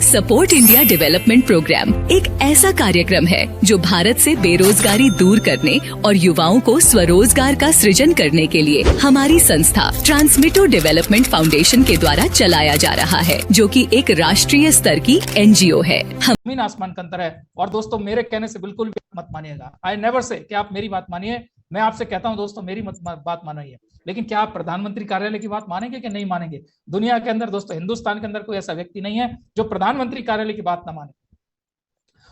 Support India development programme एक ऐसा कार्यक्रम है जो भारत से बेरोजगारी दूर करने और युवाओं को स्वरोजगार का सृजन करने के लिए हमारी संस्था ट्रांसमिटो डेवलपमेंट फाउंडेशन के द्वारा चलाया जा रहा है, जो कि एक राष्ट्रीय स्तर की एनजीओ है। जमीन आसमान का अंतर है। और दोस्तों, मेरे कहने से बिल्कुल भी मत मानिएगा। आई नेवर से कि आप मेरी बात मानिए। मैं आपसे कहता हूं दोस्तों, मेरी बात मानिए, लेकिन क्या आप प्रधानमंत्री कार्यालय की बात मानेंगे कि नहीं मानेंगे? दुनिया के अंदर दोस्तों, हिंदुस्तान के अंदर कोई ऐसा व्यक्ति नहीं है जो प्रधानमंत्री कार्यालय की बात ना माने।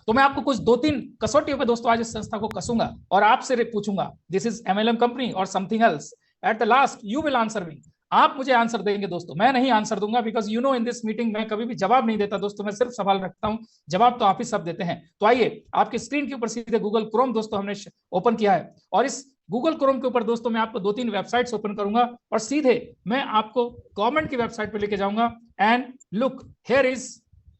तो मैं आपको कुछ 2-3 कसौटियों पे दोस्तों आज इस संस्था को कसूंगा और आपसे पूछूंगा, दिस इज एमएलएम कंपनी और something else. At the last you will answer me. आप मुझे आंसर देंगे दोस्तों, मैं नहीं आंसर दूंगा, because you know in this meeting मैं कभी भी जवाब नहीं देता दोस्तों, मैं सिर्फ सवाल रखता हूं, जवाब तो आप ही सब देते हैं। तो आइए, आपकी स्क्रीन के ऊपर सीधे गूगल क्रोम दोस्तों हमने ओपन किया है, और इस गूगल क्रोम के ऊपर दोस्तों मैं आपको 2-3 वेबसाइट्स ओपन करूंगा और सीधे मैं आपको गवर्नमेंट की वेबसाइट पे लेके जाऊंगा। And look, here is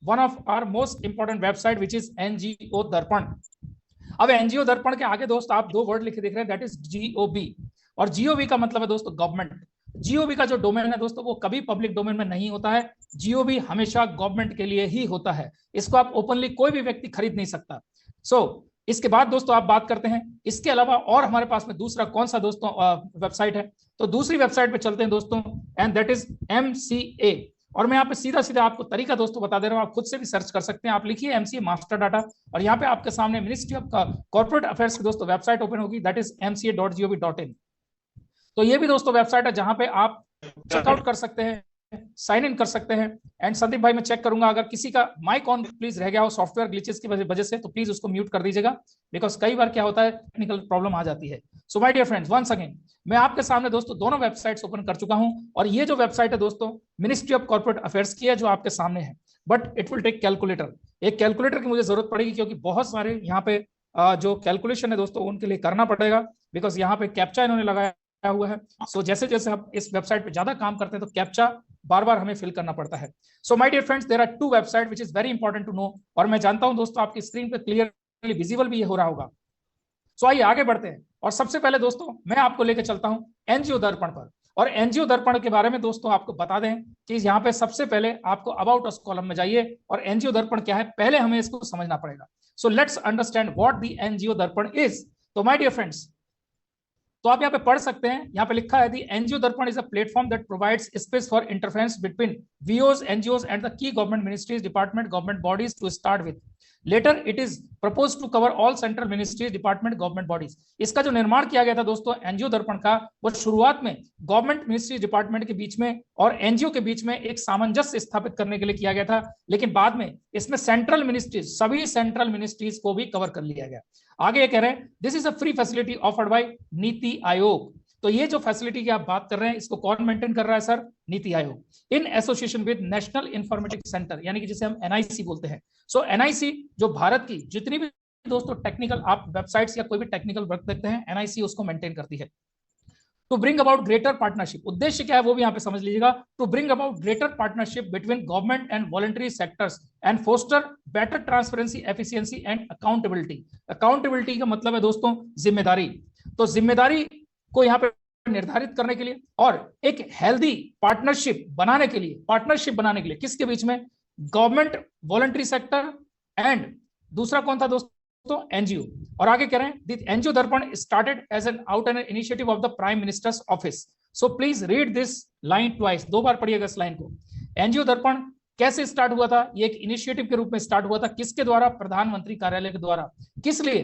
one of our most important website which is NGO Darpan. अब एनजीओ दर्पण के आगे दोस्त आप 2 वर्ड लिखे देख रहे हैं, दैट इज जीओबी। और जीओबी का मतलब है दोस्तों गवर्नमेंट। जीओबी का जो डोमेन है दोस्तों वो कभी पब्लिक डोमेन में नहीं होता है। जीओबी हमेशा गवर्नमेंट के लिए ही होता है। इसको आप ओपनली कोई भी व्यक्ति खरीद नहीं सकता। इसके बाद दोस्तों आप बात करते हैं इसके अलावा और हमारे पास में दूसरा कौन सा दोस्तों वेबसाइट है। तो दूसरी वेबसाइट पे चलते हैं दोस्तों, एंड दैट इज एमसीए। और मैं यहाँ पे सीधा सीधा आपको तरीका दोस्तों बता दे रहा हूँ, आप खुद से भी सर्च कर सकते हैं। आप लिखिए एमसीए मास्टर डाटा और यहाँ पे आपके सामने मिनिस्ट्री ऑफ कॉर्पोरेट अफेयर्स की दोस्तों वेबसाइट ओपन होगी, दैट इज mca.gov.in। तो ये भी दोस्तों वेबसाइट है जहां पे आप चेकआउट कर सकते हैं, साइन इन कर सकते हैं। एंड संदीप भाई मैं चेक करूंगा, अगर किसी का माइक ऑन प्लीज रह गया हो सॉफ्टवेयर ग्लिचेस की वजह से, तो प्लीज उसको म्यूट कर दीजिएगा, बिकॉज कई बार क्या होता है टेक्निकल प्रॉब्लम आ जाती है। So my dear friends, once again मैं आपके सामने दोस्तों दोनों वेबसाइट्स ओपन कर चुका हूं, और ये जो वेबसाइट है दोस्तों मिनिस्ट्री ऑफ कॉर्पोरेट अफेयर्स की है जो आपके सामने है, but it will take calculator. एक कैलकुलेटर की मुझे जरूरत पड़ेगी, क्योंकि बहुत सारे यहाँ पे जो कैलकुलेशन है दोस्तों उनके लिए करना पड़ेगा, बिकॉज यहाँ पे कैप्चा इन्होंने लगाया हुआ है। जैसे जैसे हम इस वेबसाइट पे ज्यादा काम करते हैं तो कैप्चा बार बार हमें फिल करना पड़ता है। So my dear friends, there are 2 website which is very important to know, और मैं जानता हूं दोस्तों आपकी स्क्रीन पे क्लियरली विजिबल भी ये हो रहा होगा। आइए आगे बढ़ते हैं, और सबसे पहले दोस्तों मैं आपको लेकर चलता हूं एनजीओ दर्पण पर। और एनजीओ दर्पण के बारे में दोस्तों आपको बता दें कि यहाँ पे सबसे पहले आपको अबाउट अस कॉलम में जाइए, और एनजीओ दर्पण क्या है पहले हमें इसको समझना पड़ेगा। So let's understand what the NGO Darpan is. तो माय डियर फ्रेंड्स, तो आप यहाँ पे पढ़ सकते हैं, यहाँ पे लिखा है the NGO Darpan is a platform that provides space for interference between VOs, NGOs and the key government ministries, department, government bodies to start with. Later it is propose to cover all central ministries, department, government bodies. इसका जो निर्माण किया गया था दोस्तों NGO दर्पण का, वो शुरुआत में गवर्नमेंट मिनिस्ट्रीज, डिपार्टमेंट के बीच में और एनजीओ के बीच में एक सामंजस्य स्थापित करने के लिए किया गया था, लेकिन बाद में इसमें सेंट्रल मिनिस्ट्रीज, सभी सेंट्रल मिनिस्ट्रीज को भी कवर कर लिया गया। आगे ये कह रहे हैं this is a free facility offered by NITI Aayog. तो ये जो फैसिलिटी की आप बात कर रहे हैं इसको कौन मेंटेन कर रहा है sir? NITI Aayog, in association with national informatics centre, यानी कि जिसे हम एनआईसी बोलते हैं। सो एनआईसी जो भारत की जितनी भी दोस्तों टेक्निकल आप वेबसाइट्स या कोई भी टेक्निकल वर्क देखते हैं, एनआईसी उसको मेंटेन करती है। To bring about greater partnership, उद्देश्य क्या है वो भी यहाँ पे समझ लीजिएगा। To bring about greater partnership between government and voluntary sectors and foster better transparency, efficiency and accountability. Accountability का मतलब है दोस्तों जिम्मेदारी। तो जिम्मेदारी को यहाँ पे निर्धारित करने के लिए और एक हेल्दी पार्टनरशिप बनाने के लिए किसके बीच में? गवर्नमेंट, वॉलंटरी सेक्टर एंड दूसरा कौन था दोस्तों? एनजीओ। और आगे कह रहे हैं the NGO Darpan started as an out and initiative of the prime minister's office. So please read this line twice, 2 बार पढ़िएगा इस लाइन को। एनजीओ दर्पण कैसे स्टार्ट हुआ था? ये एक इनिशिएटिव के रूप में स्टार्ट हुआ था, किसके द्वारा? प्रधानमंत्री कार्यालय के द्वारा। किस लिए?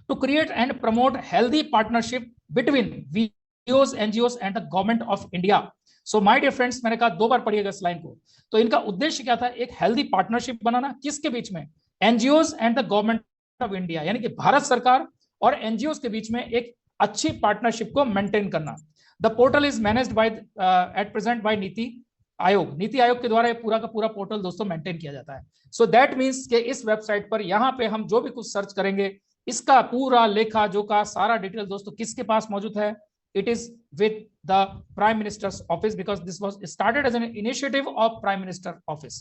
To create and promote healthy partnership between VOs, NGOs and the government of India. So my dear friends, मैंने कहा 2 बार पढ़िएगा इस लाइन को। तो इनका उद्देश्य क्या था? एक हेल्दी पार्टनरशिप बनाना, किसके बीच में? NGOs and the government of India, यानी कि भारत सरकार और एनजीओज के बीच में एक अच्छी पार्टनरशिप को मेंटेन करना। The portal is managed by at present by NITI Aayog. नीति आयोग के द्वारा ये पूरा का पूरा पोर्टल दोस्तों मेंटेन किया जाता है। सो दैट मींस कि इस वेबसाइट पर यहाँ पे हम जो भी कुछ सर्च करेंगे इसका पूरा लेखा जोखा सारा डिटेल दोस्तों किसके पास मौजूद है? It is with the Prime Minister's office because this was started as an initiative of Prime Minister office.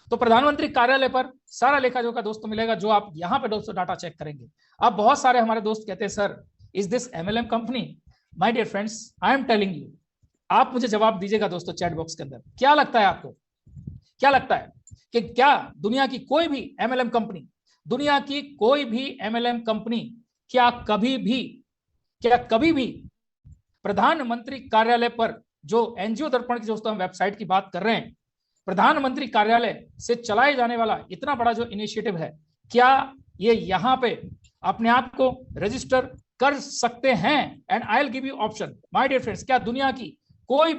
तो प्रधानमंत्री कार्यालय पर सारा लेखा जोखा दोस्तों मिलेगा, जो आप यहाँ पे दोस्तों डाटा चेक करेंगे। अब बहुत सारे हमारे दोस्त कहते हैं sir is this MLM company? My dear friends, I am telling you, आप मुझे जवाब दीजिएगा दोस्तों चैट बॉक्स के अंदर। क्या लगता है आपको? क्या लगता है कि क्या दुनिया की कोई भी एमएलएम कंपनी, दुनिया की कोई भी एमएलएम कंपनी क्या कभी भी प्रधानमंत्री कार्यालय पर, जो एनजीओ दर्पण की दोस्तों हम वेबसाइट की बात कर रहे हैं, प्रधानमंत्री कार्यालय से चलाए जाने वाला इतना बड़ा जो इनिशिएटिव है, क्या ये यहां पे अपने आप को रजिस्टर कर सकते हैं? And I will give you option my dear friends. क्या दुनिया की कोई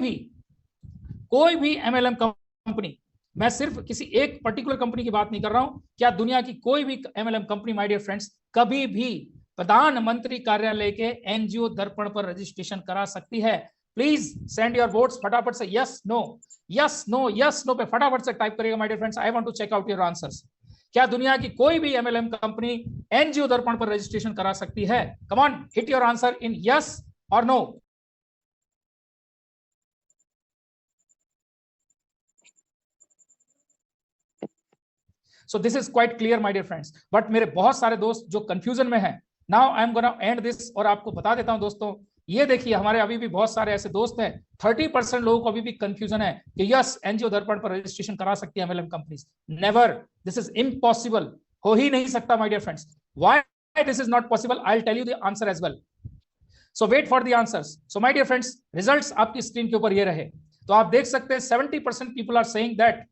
भी एमएलएम कंपनी, मैं सिर्फ किसी एक पर्टिकुलर कंपनी की बात नहीं कर रहा हूं, क्या दुनिया की कोई भी MLM company my dear friends कभी भी प्रधानमंत्री कार्यालय के एनजीओ दर्पण पर रजिस्ट्रेशन करा सकती है? प्लीज सेंड योर वोट्स फटाफट से, yes no yes no yes no पे फटाफट से टाइप करिएगा my dear friends. I want to check out your answers. क्या दुनिया की कोई भी एमएलएम कंपनी एनजीओ दर्पण पर रजिस्ट्रेशन करा सकती है? Come on, hit your answer in yes और no. So this is quite clear my dear friends, but मेरे बहुत सारे दोस्त जो कंफ्यूजन में हैं, now I am gonna end this और आपको बता देता हूं दोस्तों, ये देखिए हमारे अभी भी बहुत सारे ऐसे दोस्त हैं, 30% लोगों को अभी भी कंफ्यूजन है कि यस एनजीओ दर्पण पर रजिस्ट्रेशन करा सकती है MLM companies. Never, this is impossible, हो ही नहीं सकता my dear friends. Why this is not possible, I will tell you the answer as well. So wait for the answers. So my dear friends, results आपकी screen के ऊपर ये रहे, तो आप देख सकते हैं 70% people are saying that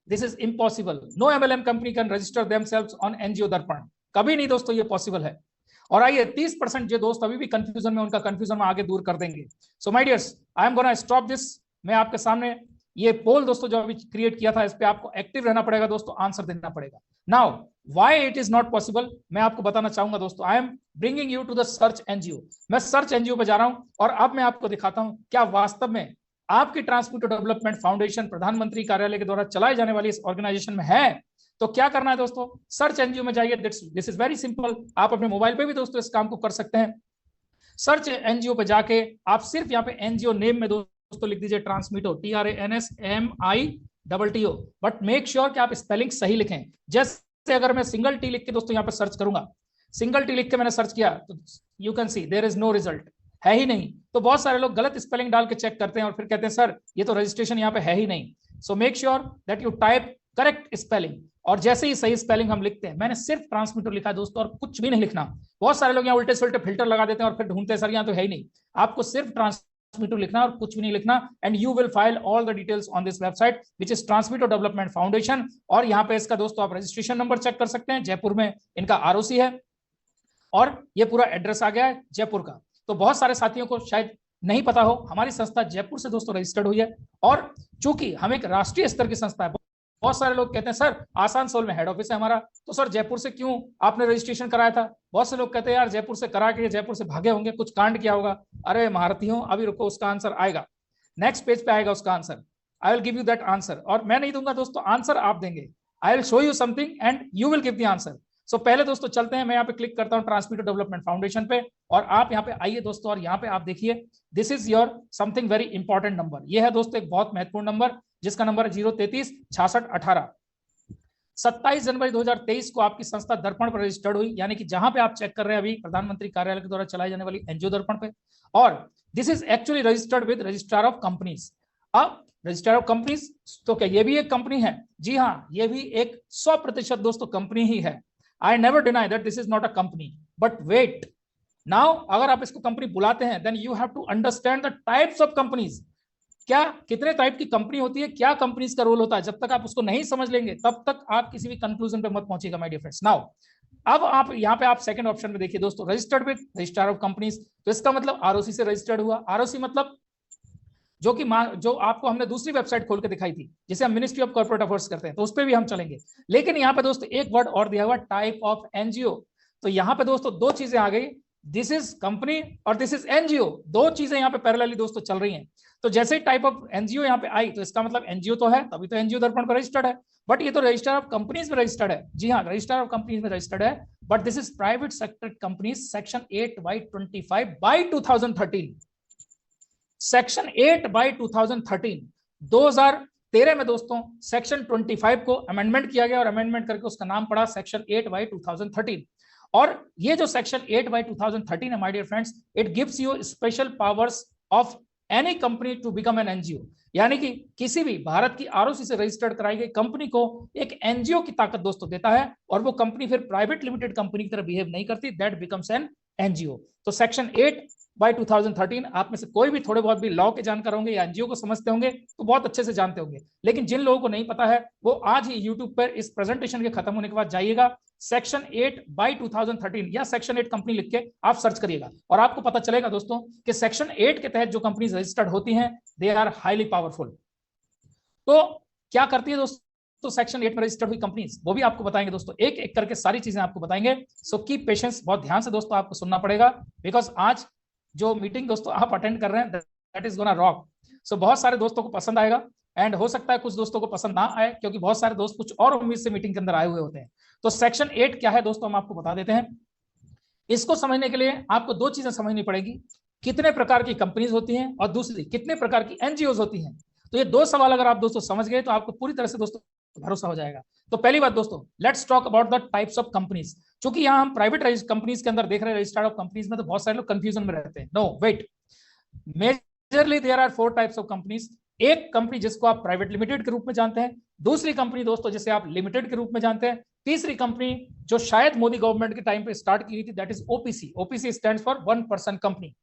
this is impossible, no MLM company can register themselves on NGO Darpan. कभी नहीं दोस्तों ये पॉसिबल है। और आइए 30% जो दोस्त अभी भी कंफ्यूजन में, उनका कंफ्यूजन में आगे दूर कर देंगे। सो my dears, I am gonna stop this. मैं आपके सामने ये पोल दोस्तों जो अभी क्रिएट किया था, इस पे आपको एक्टिव रहना पड़ेगा दोस्तों, आंसर देना पड़ेगा। Now why it is not possible मैं आपको बताना चाहूंगा दोस्तों। I am bringing you to the search NGO. मैं सर्च एनजीओ पे जा रहा हूं और अब मैं आपको दिखाता हूं क्या वास्तव में आपकी ट्रांसमिटर डेवलपमेंट फाउंडेशन प्रधानमंत्री कार्यालय के द्वारा चलाए जाने वाली इस ऑर्गेनाइजेशन में है। तो क्या करना है दोस्तों, सर्च एनजीओ में जाइए। दिस इज वेरी सिंपल, आप अपने मोबाइल पे भी दोस्तों इस काम को कर सकते हैं। सर्च एनजीओ पे जाके आप सिर्फ यहाँ पे एनजीओ नेम में दोस्तों लिख दीजिए ट्रांसमिटो, TRANSMITO, बट मेक श्योर कि आप स्पेलिंग सही लिखें। जैसे अगर मैं सिंगल टी लिख के दोस्तों यहाँ पे सर्च करूंगा, सिंगल टी लिख के मैंने सर्च किया तो you can see there is no result, है ही नहीं। तो बहुत सारे लोग गलत स्पेलिंग डाल के चेक करते हैं और फिर कहते हैं सर ये तो रजिस्ट्रेशन यहाँ पे है ही नहीं। So make sure that you type correct spelling, और जैसे ही सही स्पेलिंग हम लिखते हैं, मैंने सिर्फ ट्रांसमिटर लिखा है दोस्तों और कुछ भी नहीं लिखना। बहुत सारे लोग यहाँ उल्टे सुल्टे फिल्टर लगा देते हैं और फिर ढूंढते हैं सर यहाँ तो है ही नहीं। आपको सिर्फ ट्रांसमिटर लिखना और कुछ भी नहीं लिखना, and you will file all the details on this website which is transmitter development foundation. और यहाँ पे इसका दोस्तों आप रजिस्ट्रेशन नंबर चेक कर सकते हैं, जयपुर में इनका आरओसी है और ये पूरा एड्रेस आ गया है जयपुर का। तो बहुत सारे साथियों को शायद नहीं पता हो, हमारी संस्था जयपुर से दोस्तों रजिस्टर्ड हुई है, और चूंकि हम एक राष्ट्रीय स्तर की संस्था है, बहुत सारे लोग कहते हैं सर आसनसोल में हेड ऑफिस है हमारा, तो सर जयपुर से क्यों आपने रजिस्ट्रेशन कराया था? बहुत से लोग कहते हैं यार जयपुर से करा के जयपुर से भागे होंगे, कुछ कांड किया होगा। अरे महारथियों, अभी रुको, उसका आंसर आएगा, नेक्स्ट पेज पे आएगा उसका answer. I will give you that answer, और मैं नहीं दूंगा दोस्तों आंसर, आप देंगे। I will show you something and you will give the answer. सो पहले दोस्तों चलते हैं, मैं यहाँ पे क्लिक करता हूँ ट्रांसमिटर डेवलपमेंट फाउंडेशन पे, और आप यहाँ पे आइए दोस्तों, और यहाँ पे आप देखिए this is your something very important number. ये है दोस्तों एक बहुत महत्वपूर्ण नंबर, जिसका नंबर है 033 66 18। 27 जनवरी 2023 को आपकी संस्था दर्पण पर रजिस्टर्ड हुई, यानी कि जहां पे आप चेक कर रहे हैं अभी प्रधानमंत्री कार्यालय के द्वारा चलाई जाने वाली एनजीओ दर्पण पे, और this is actually registered with registrar of companies. अब रजिस्ट्रार ऑफ कंपनीज, तो क्या ये भी एक कंपनी है? जी हाँ, ये भी एक 100% दोस्तों कंपनी ही है। I never deny that this is not a company, but wait, now अगर आप इसको कंपनी बुलाते हैं, then you have to understand the types of companies। क्या कितने टाइप की कंपनी होती है, क्या कंपनीज का रोल होता है, जब तक आप उसको नहीं समझ लेंगे तब तक आप किसी भी कंक्लूजन पे मत पहुंचेगा माय डियर फ्रेंड्स। नाउ अब आप यहाँ पे आप सेकंड ऑप्शन में देखिए दोस्तों, registered with registrar of companies, तो इसका मतलब आरओसी से रजिस्टर्ड हुआ। आरओसी मतलब जो आपको हमने दूसरी वेबसाइट खोल के दिखाई थी, जिसे हम मिनिस्ट्री ऑफ कॉर्पोरेट अफेयर्स करते हैं, तो उस पर भी हम चलेंगे। लेकिन यहाँ पे दोस्तों एक वर्ड और दिया हुआ, टाइप ऑफ एनजीओ। तो यहाँ पे दोस्तों दो चीजें आ गई, दिस इज कंपनी और दिस इज एनजीओ, दो चीजें यहाँ पे पैरेलली दोस्तों चल रही हैं। तो जैसे ही टाइप ऑफ एनजीओ यहाँ पे आई, तो इसका मतलब एनजीओ तो है, तभी तो एनजीओ दर्पण पर रजिस्टर्ड है, बट ये तो रजिस्टर ऑफ कंपनीज में रजिस्टर्ड है। जी हाँ, रजिस्टर ऑफ कंपनीज में रजिस्टर्ड है, but this is private sector companies section 8/25 by 2013। Section 8/2013, 2013 में दोस्तों सेक्शन 25 को अमेंडमेंट किया गया, और अमेंडमेंट करके उसका नाम पड़ा सेक्शन 8/2013। और ये जो सेक्शन 8/2013 है my dear friends, it gives you special powers of any company to become an NGO, यानी कि किसी भी भारत की आरओसी से रजिस्टर्ड कराई गई कंपनी को एक एनजीओ की ताकत दोस्तों देता है, और वो कंपनी फिर प्राइवेट लिमिटेड कंपनी की तरह बिहेव नहीं करती, दैट बिकम्स एन एनजीओ। तो सेक्शन 8/2013, आप में से कोई भी थोड़े बहुत भी लॉ के जानकार होंगे या एनजीओ को समझते होंगे तो बहुत अच्छे से जानते होंगे, लेकिन जिन लोगों को नहीं पता है वो आज ही यूट्यूब पर इस प्रेजेंटेशन के खत्म होने के बाद जाइएगा, सेक्शन 8/2013 या सेक्शन 8 कंपनी लिख के आप सर्च करिएगा, और आपको पता चलेगा दोस्तों कि सेक्शन 8 के तहत जो कंपनीज रजिस्टर्ड होती हैं दे आर हाईली पावरफुल। तो क्या करती है दोस्तों तो सेक्शन 8 में रजिस्टर्ड हुई कंपनीज, वो भी आपको बताएंगे दोस्तों, एक एक करके सारी चीजें आपको बताएंगे। सो कीप पेशेंस, बहुत ध्यान से दोस्तों आपको सुनना पड़ेगा, बिकॉज आज जो मीटिंग दोस्तों आप अटेंड कर रहे हैं दैट इज गोना रॉक। सो बहुत सारे दोस्तों को पसंद आएगा, एंड हो सकता है कुछ दोस्तों को पसंद ना आए, क्योंकि बहुत सारे दोस्त कुछ और उम्मीद से मीटिंग के अंदर आए हुए होते हैं। तो सेक्शन 8 क्या है दोस्तों, हम आपको बता देते हैं। इसको समझने के लिए आपको दो चीजें समझनी पड़ेगी, कितने प्रकार की कंपनीज होती हैं, और दूसरी कितने प्रकार की एनजीओ होती हैं। तो ये दो सवाल अगर आप दोस्तों समझ गए तो आपको पूरी तरह से दोस्तों भरोसा हो जाएगा। तो पहली बात दोस्तों, let's talk about the types of companies. क्योंकि यहाँ हम प्राइवेट कंपनीज के अंदर देख रहे हैं रजिस्टर्ड ऑफ कंपनीज में, तो बहुत सारे लोग कंफ्यूजन में रहते हैं। No wait, majorly there are 4 types of companies. एक कंपनी जिसको आप प्राइवेट लिमिटेड के रूप में जानते हैं, दूसरी कंपनी दोस्तों जिसे आप लिमिटेड के रूप में जानते हैं, तीसरी कंपनी जो शायद मोदी गवर्नमेंट के टाइम पे स्टार्ट की गई थी, that is OPC. OPC stands for one person company.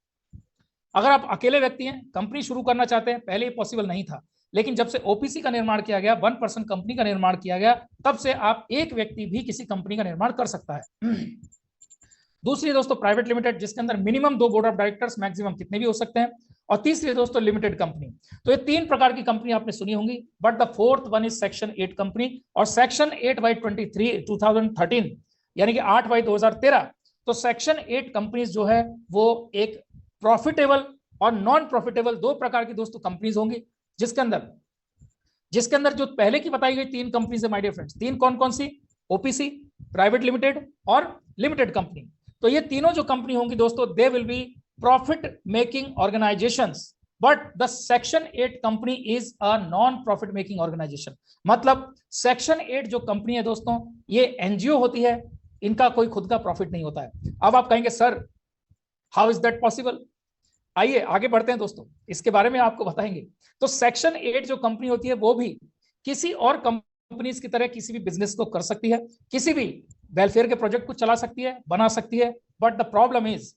अगर आप अकेले व्यक्ति हैं, कंपनी शुरू करना चाहते हैं, पहले ये पॉसिबल नहीं था, लेकिन जब से ओपीसी का निर्माण किया गया, वन पर्सन कंपनी का निर्माण किया गया, तब से आप एक व्यक्ति भी किसी कंपनी का निर्माण कर सकता है। दूसरी दोस्तों प्राइवेट लिमिटेड, जिसके अंदर minimum 2 board of directors, maximum कितने भी हो सकते हैं, और तीसरी दोस्तों लिमिटेड कंपनी। तो ये 3 प्रकार की कंपनी आपने सुनी होंगी, but the fourth one is section 8 company. और सेक्शन 8/23 2013 यानी कि 8/2013, तो सेक्शन 8 कंपनीज जो है वो एक प्रॉफिटेबल और नॉन प्रॉफिटेबल 2 प्रकार की दोस्तों कंपनीज होंगी, जिसके अंदर जो पहले की बताई गई 3 कंपनीज है माय डियर फ्रेंड्स, 3 कौन कौन सी, ओपीसी, प्राइवेट लिमिटेड और लिमिटेड कंपनी। तो ये तीनों जो कंपनी होंगी दोस्तों, they will be profit making organisations, but the section 8 company is a non profit making organisation. मतलब सेक्शन 8 जो कंपनी है दोस्तों, ये एनजीओ होती है, इनका कोई खुद का प्रॉफिट नहीं होता है। अब आप कहेंगे sir how is that possible, आइए आगे बढ़ते हैं दोस्तों, इसके बारे में आपको बताएंगे। तो सेक्शन 8 जो कंपनी होती है वो भी किसी और कंपनीज की तरह किसी भी बिजनेस को कर सकती है, किसी भी वेलफेयर के प्रोजेक्ट को चला सकती है, बना सकती है। बट द प्रॉब्लम इज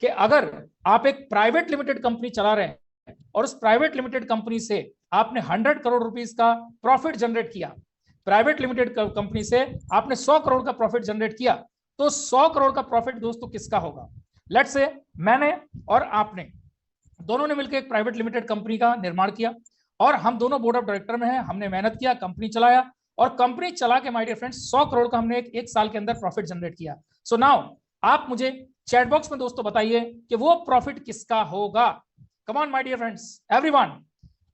कि अगर आप एक प्राइवेट लिमिटेड कंपनी चला रहे हैं और उस प्राइवेट लिमिटेड कंपनी से आपने 100 करोड़ रुपीस का प्रॉफिट जनरेट किया, प्राइवेट लिमिटेड कंपनी से आपने 100 करोड़ का प्रॉफिट जनरेट किया, तो 100 करोड़ का प्रॉफिट दोस्तों किसका होगा। लेट्स से मैंने और आपने दोनों ने मिलकर एक प्राइवेट लिमिटेड कंपनी का निर्माण किया, और हम दोनों बोर्ड ऑफ डायरेक्टर में हैं, हमने मेहनत किया, कंपनी चलाया, और कंपनी चला के माय डियर फ्रेंड्स 100 करोड़ का हमने एक साल के अंदर प्रॉफिट जनरेट किया। सो नाउ आप मुझे चैट बॉक्स में दोस्तों बताइए कि वो प्रॉफिट किसका होगा। Come on my dear friends, everyone,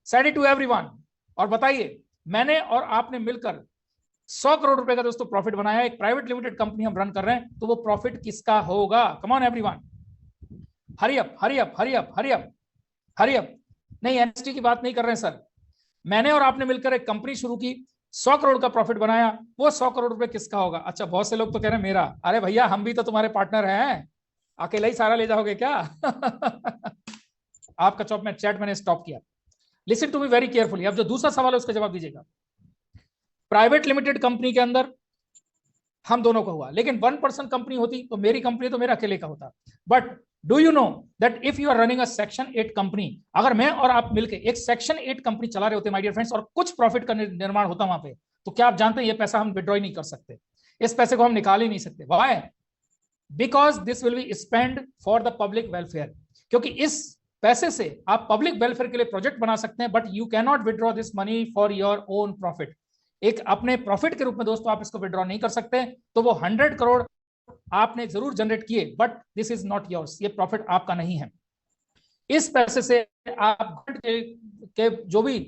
said it to everyone, और बताइए मैंने और आपने मिलकर 100 करोड़ रुपए का दोस्तों प्रॉफिट बनाया, एक प्राइवेट लिमिटेड कंपनी हम रन कर रहे हैं, तो वो प्रॉफिट किसका होगा। Come on everyone, hurry up hurry up hurry up hurry up hurry up. नहीं, एनएसटी की बात नहीं कर रहे हैं सर, मैंने और आपने मिलकर एक कंपनी शुरू की, 100 करोड़ का प्रॉफिट बनाया, वो 100 करोड़ रुपए किसका होगा। अच्छा, बहुत से लोग तो कह रहे हैं मेरा। अरे भैया, हम भी तो तुम्हारे पार्टनर हैं, अकेले ही सारा ले जाओगे क्या। आपका चौप में चैट मैंने स्टॉप किया, listen to me very carefully. अब जो दूसरा सवाल है उसका जवाब दीजिएगा। प्राइवेट लिमिटेड कंपनी के अंदर हम दोनों को हुआ, लेकिन 1 पर्सन कंपनी होती तो मेरी कंपनी तो मेरा अकेले का होता। But do you know that if you are running a section 8 company, अगर मैं और आप मिलकर एक सेक्शन 8 कंपनी चला रहे होते माय डियर फ्रेंड्स, और कुछ प्रॉफिट का निर्माण होता वहां पे, तो क्या आप जानते हैं ये पैसा हम विड्रॉ ही नहीं कर सकते, इस पैसे को हम निकाल ही नहीं सकते। Why? Because this will be spend for the public welfare, क्योंकि इस पैसे से आप पब्लिक वेलफेयर के लिए प्रोजेक्ट बना सकते हैं, but you can not withdraw this money for your own profit. एक अपने प्रॉफिट के रूप में दोस्तों आप इसको विड्रॉ नहीं कर सकते। तो वो 100 करोड़ आपने जरूर जनरेट किए, but this is not yours, ये प्रॉफिट आपका नहीं है। इस पैसे से आप के जो भी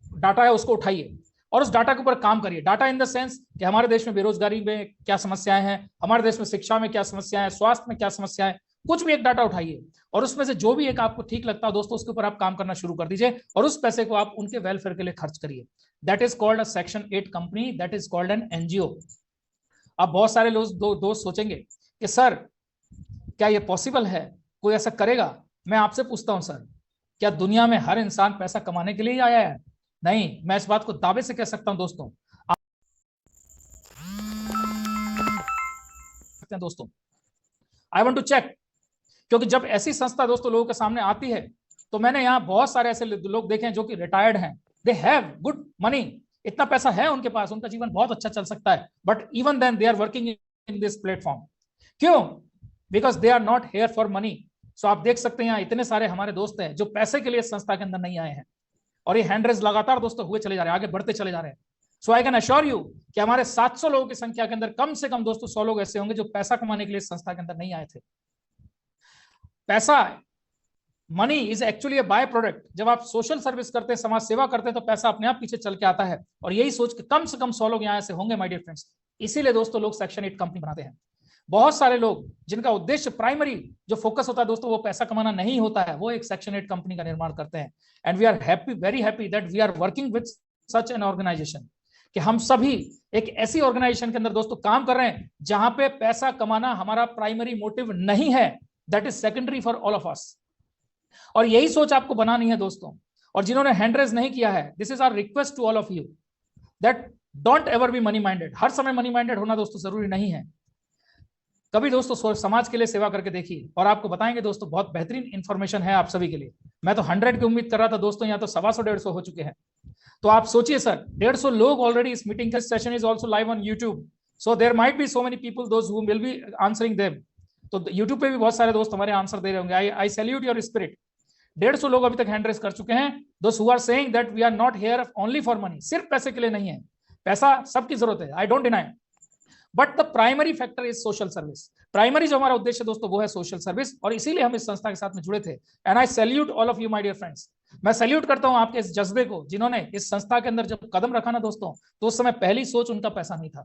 डाटा है उसको उठाइए और उस डाटा के ऊपर काम करिए। डाटा इन द सेंस कि हमारे देश में बेरोजगारी में क्या समस्याएं हैं, हमारे देश में शिक्षा में क्या समस्याएं हैं, स्वास्थ्य में क्या समस्याएं, कुछ भी एक डाटा उठाइए और उसमें से जो भी एक आपको ठीक लगता है दोस्तों, उसके ऊपर आप काम करना शुरू कर दीजिए और उस पैसे को आप उनके वेलफेयर के लिए खर्च करिए। That is called a section 8 company, that is called an NGO. अब बहुत सारे लोग दोस्त सोचेंगे कि सर क्या ये पॉसिबल है, कोई ऐसा करेगा। मैं आपसे पूछता हूं सर, क्या दुनिया में हर इंसान पैसा कमाने के लिए ही आया है? नहीं, मैं इस बात को दावे से कह सकता हूं दोस्तों। दोस्तों आई वांट टू चेक, क्योंकि जब ऐसी संस्था दोस्तों लोगों के सामने आती है तो मैंने यहाँ बहुत सारे ऐसे लोग देखे हैं जो कि रिटायर्ड हैं, दे हैव गुड मनी, इतना पैसा है उनके पास, उनका जीवन बहुत अच्छा चल सकता है, but even then they are working in this platform. क्यों? Because they are not here for money. So आप देख सकते हैं यहाँ इतने सारे हमारे दोस्त हैं जो पैसे के लिए संस्था के अंदर नहीं आए हैं, और ये हैंड रेज लगातार दोस्तों हुए चले जा रहे हैं, आगे बढ़ते चले जा रहे हैं। सो आई कैन अश्योर यू कि हमारे 700 लोगों की संख्या के अंदर कम से कम दोस्तों 100 लोग ऐसे होंगे जो पैसा कमाने के लिए संस्था के अंदर नहीं आए थे। पैसा, money is actually A by product. जब आप सोशल सर्विस करते हैं, समाज सेवा करते हैं, तो पैसा अपने आप पीछे चल के आता है, और यही सोच के कम से कम 100 लोग यहाँ से होंगे माय डियर फ्रेंड्स। इसीलिए दोस्तों लोग सेक्शन 8 कंपनी बनाते हैं। बहुत सारे लोग जिनका उद्देश्य प्राइमरी जो फोकस होता है दोस्तों वो पैसा कमाना नहीं होता है, वो एक सेक्शन 8 कंपनी का निर्माण करते हैं। And we are happy, very happy that we are working with such an organisation, कि हम सभी एक ऐसी ऑर्गेनाइजेशन के अंदर दोस्तों काम कर रहे हैं जहां पे पैसा कमाना हमारा प्राइमरी मोटिव नहीं है, that is secondary for all of us. और यही सोच आपको बनानी है दोस्तों। और जिन्होंने हैंड रेज नहीं किया है, this is our request to all of you that don't ever be money minded. हर समय मनी माइंडेड होना दोस्तों जरूरी नहीं है। कभी दोस्तों समाज के लिए सेवा करके देखिए, और आपको बताएंगे दोस्तों बहुत बेहतरीन इंफॉर्मेशन है आप सभी के लिए। मैं तो 100 की उम्मीद कर रहा था दोस्तों, यहाँ तो 125-150 हो चुके हैं। तो आप सोचिए सर, 150 लोग ऑलरेडी इस मीटिंग का session is also live on YouTube, so there might be so many people those who will be answering them. तो यूट्यूब पे भी बहुत सारे दोस्त हमारे आंसर दे रहे होंगे। आई सैल्यूट योर स्पिरिट। 150 लोग अभी तक हैंड रेस कर चुके हैं, दोस्त who are saying that we are not here only for money. सिर्फ पैसे के लिए नहीं है, पैसा सबकी जरूरत है, I don't deny, but the primary factor is social service. Primary जो हमारा उद्देश्य दोस्तों वो है सोशल सर्विस, और इसीलिए हम इस संस्था के साथ में जुड़े थे। And I salute all of you my dear friends. मैं सैल्यूट करता हूं आपके इस जज्बे को, जिन्होंने इस संस्था के अंदर जब कदम रखा ना दोस्तों, तो उस समय पहली सोच उनका पैसा नहीं था।